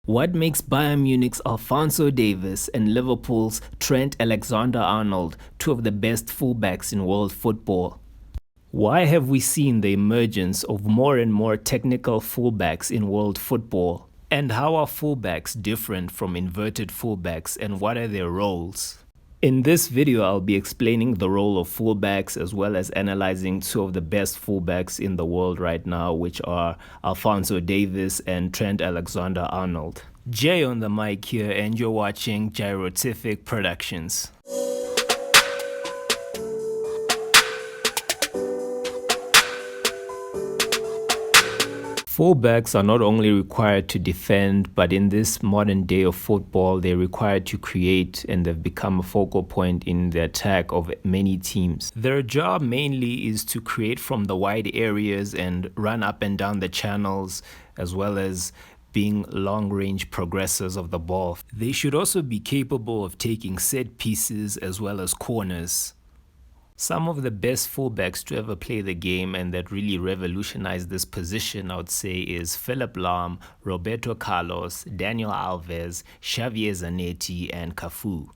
What makes Bayern Munich's Alphonso Davis and Liverpool's Trent Alexander-Arnold two of the best fullbacks in world football? Why have we seen the emergence of more and more technical fullbacks in world football? And how are fullbacks different from inverted fullbacks, and what are their roles? In this video, I'll be explaining the role of fullbacks as well as analyzing two of the best fullbacks in the world right now, which are Alphonso Davis and Trent Alexander-Arnold. Jay on the mic here, and you're watching JAIROTIFIC Productions. Fullbacks are not only required to defend, but in this modern day of football, they're required to create, and they've become a focal point in the attack of many teams. Their job mainly is to create from the wide areas and run up and down the channels, as well as being long-range progressors of the ball. They should also be capable of taking set pieces as well as corners. Some of the best fullbacks to ever play the game and that really revolutionized this position, I would say, is Philipp Lahm, Roberto Carlos, Daniel Alves, Xavier Zanetti, and Cafu.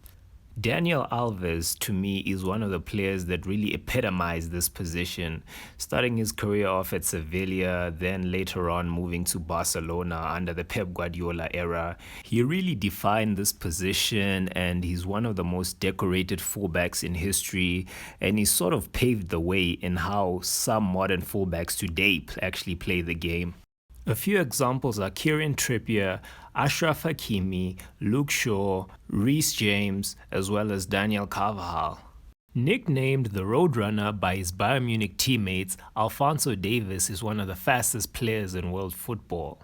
Daniel Alves, to me, is one of the players that really epitomized this position, starting his career off at Sevilla, then later on moving to Barcelona under the Pep Guardiola era. He really defined this position, and he's one of the most decorated fullbacks in history, and he sort of paved the way in how some modern fullbacks today actually play the game. A few examples are Kieran Trippier, Achraf Hakimi, Luke Shaw, Reece James, as well as Daniel Carvajal. Nicknamed the Roadrunner by his Bayern Munich teammates, Alphonso Davis is one of the fastest players in world football.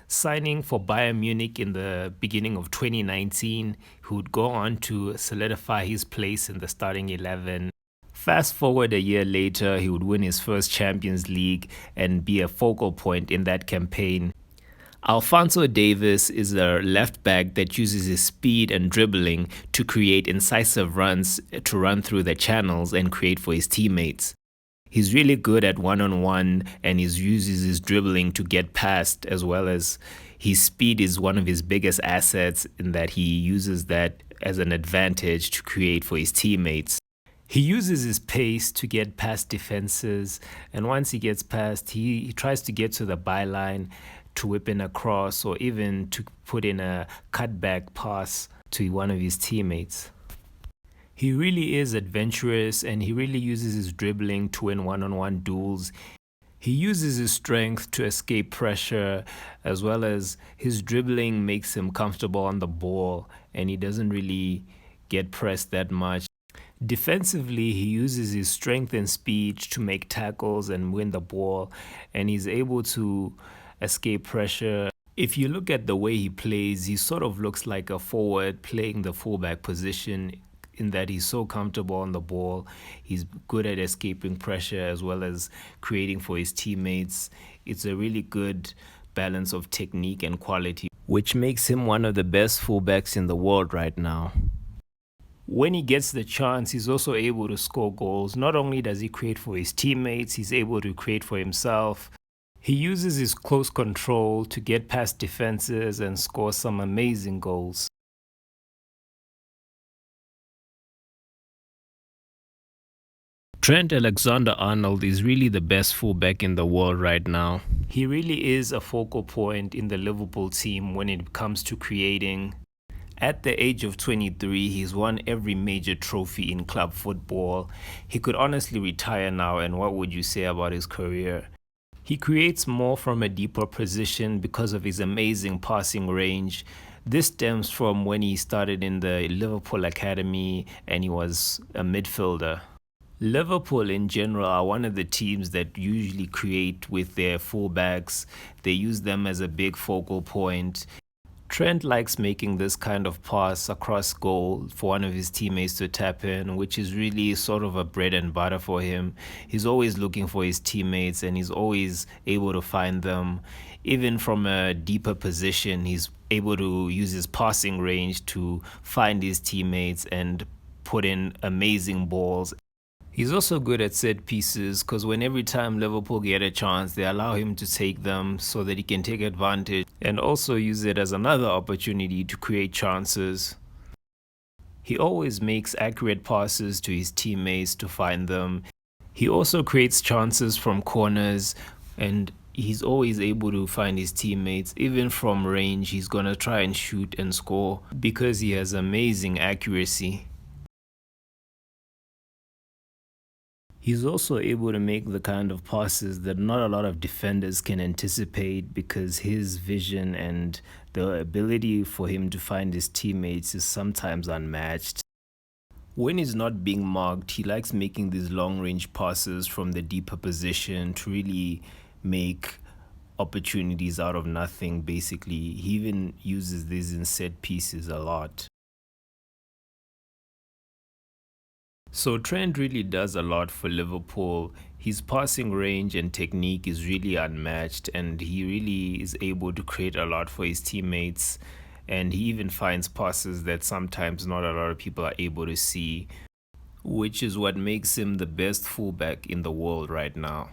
Signing for Bayern Munich in the beginning of 2019, he would go on to solidify his place in the starting 11. Fast forward a year later, he would win his first Champions League and be a focal point in that campaign. Alfonso Davis is a left back that uses his speed and dribbling to create incisive runs to run through the channels and create for his teammates. He's really good at one-on-one, and he uses his dribbling to get past, as well as his speed is one of his biggest assets in that he uses that as an advantage to create for his teammates. He uses his pace to get past defenses, and once he gets past, he tries to get to the byline to whip in a cross or even to put in a cutback pass to one of his teammates. He really is adventurous, and he really uses his dribbling to win one-on-one duels. He uses his strength to escape pressure, as well as his dribbling makes him comfortable on the ball, and he doesn't really get pressed that much. Defensively, he uses his strength and speed to make tackles and win the ball, and he's able to escape pressure. If you look at the way he plays, he sort of looks like a forward playing the fullback position, in that he's so comfortable on the ball. He's good at escaping pressure as well as creating for his teammates. It's a really good balance of technique and quality, which makes him one of the best fullbacks in the world right now. When he gets the chance, he's also able to score goals. Not only does he create for his teammates, he's able to create for himself. He uses his close control to get past defenses and score some amazing goals. Trent Alexander-Arnold is really the best fullback in the world right now. He really is a focal point in the Liverpool team when it comes to creating. At the age of 23, he's won every major trophy in club football. He could honestly retire now, and what would you say about his career? He creates more from a deeper position because of his amazing passing range. This stems from when he started in the Liverpool Academy and he was a midfielder. Liverpool in general are one of the teams that usually create with their fullbacks. They use them as a big focal point. Trent likes making this kind of pass across goal for one of his teammates to tap in, which is really sort of a bread and butter for him. He's always looking for his teammates, and he's always able to find them. Even from a deeper position, he's able to use his passing range to find his teammates and put in amazing balls. He's also good at set pieces because when every time Liverpool get a chance, they allow him to take them so that he can take advantage and also use it as another opportunity to create chances. He always makes accurate passes to his teammates to find them. He also creates chances from corners, and he's always able to find his teammates. Even from range, he's gonna try and shoot and score because he has amazing accuracy. He's also able to make the kind of passes that not a lot of defenders can anticipate because his vision and the ability for him to find his teammates is sometimes unmatched. When he's not being marked, he likes making these long-range passes from the deeper position to really make opportunities out of nothing, basically. He even uses these in set pieces a lot. So Trent really does a lot for Liverpool. His passing range and technique is really unmatched, and he really is able to create a lot for his teammates. And he even finds passes that sometimes not a lot of people are able to see, which is what makes him the best fullback in the world right now.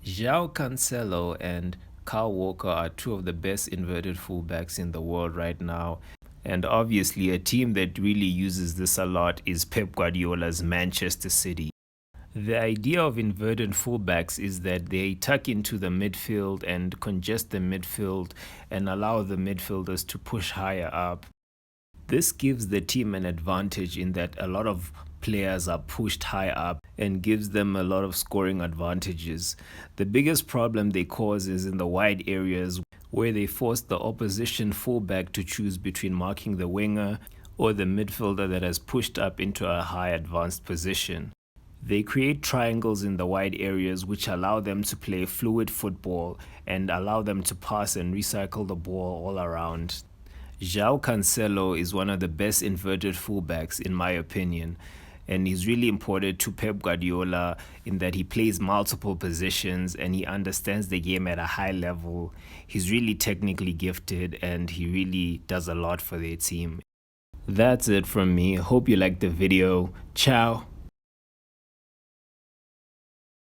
João Cancelo and Kyle Walker are two of the best inverted fullbacks in the world right now. And obviously, a team that really uses this a lot is Pep Guardiola's Manchester City. The idea of inverted fullbacks is that they tuck into the midfield and congest the midfield and allow the midfielders to push higher up. This gives the team an advantage in that a lot of players are pushed high up and gives them a lot of scoring advantages. The biggest problem they cause is in the wide areas where they force the opposition fullback to choose between marking the winger or the midfielder that has pushed up into a high advanced position. They create triangles in the wide areas which allow them to play fluid football and allow them to pass and recycle the ball all around. João Cancelo is one of the best inverted fullbacks in my opinion, and he's really important to Pep Guardiola in that he plays multiple positions and he understands the game at a high level. He's really technically gifted and he really does a lot for their team. That's it from me. Hope you liked the video. Ciao.